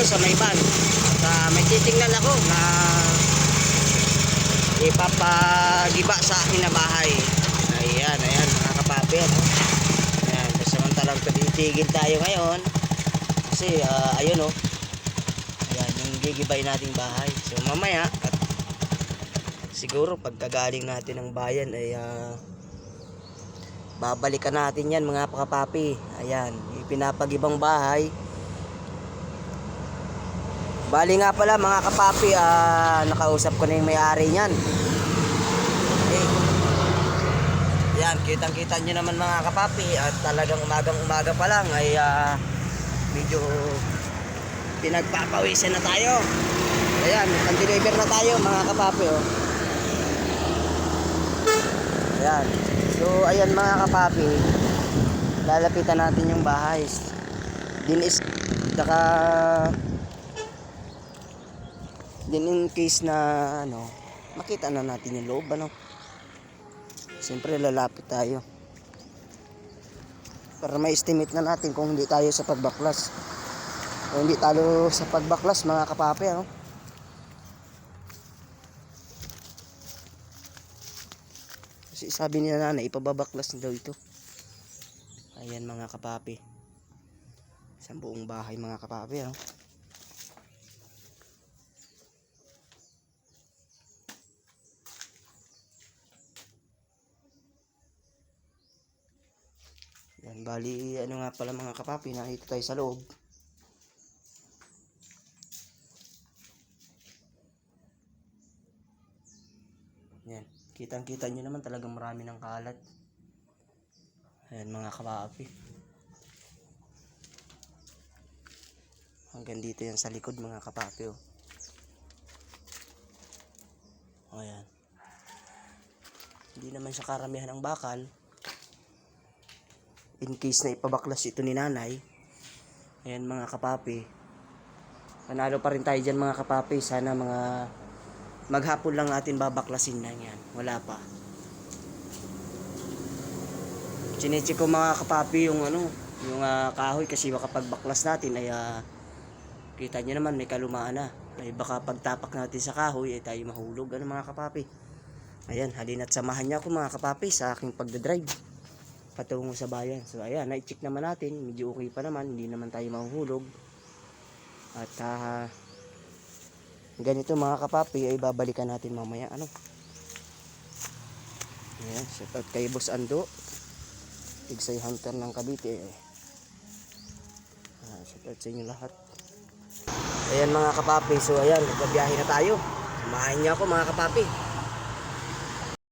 sa may van. At may titingnan ako na ipapagiba sa akin na bahay. Ayan, ayan mga kapapi. Ayan, samantalang titigil tayo ngayon. Kasi ayun ayan yung gigibay nating bahay. So mamaya at siguro pagkagaling natin ng bayan ay babalikan natin yan mga kapapi. Ayan, ipinapagibang bahay. Bali nga pala mga kapapi, nakausap ko na yung may-ari niyan. Okay. Yan, kitang-kita nyo naman mga kapapi. At talagang umagang-umaga pa lang ay medyo pinagpapawisan na tayo. Ayan, pan-deliver na tayo mga kapapi. Ayan. So ayan mga kapapi, lalapitan natin yung bahay. Din in case na makita na natin yung loob siyempre lalapit tayo para ma-estimate na natin kung hindi tayo sa pagbaklas o hindi talo sa pagbaklas mga kapapi. Kasi sabi ni nanay ipababaklas na daw ito. Ayan mga kapapi, isang buong bahay mga kapapi. Yan, bali nga pala mga kapapi, nakita tayo sa loob. Yan, kitang-kita nyo naman talagang marami ng kalat. Ayan mga kapapi. Hanggang dito yan sa likod mga kapapi. Ayan. Hindi naman siya karamihan ng bakal. In case na ipabaklas ito ni nanay. Ayan mga kapapi, panalo pa rin tayo dyan mga kapapi. Sana mga maghapon lang natin babaklasin na yan. Wala pa. Chinecheck ko mga kapapi yung yung kahoy, kasi baka pagbaklas natin ay kita nyo naman may kalumaan na. Ay baka pagtapak natin sa kahoy ay tayo mahulog mga kapapi. Ayan, halina't samahan niya ako mga kapapi sa aking pagdadrive patungo sa bayan. So ayan, na-check naman natin, medyo okay pa naman, hindi naman tayo mahuhulog. At ganito mga kapapi ay babalikan natin mamaya. Ayan, shout out kay Boss Ando, Tigsay Hunter ng Cavite. Shout out sa inyo lahat. Ayan mga kapapi, so ayan, nagbabiyahe na tayo. Samahan niyo ako mga kapapi.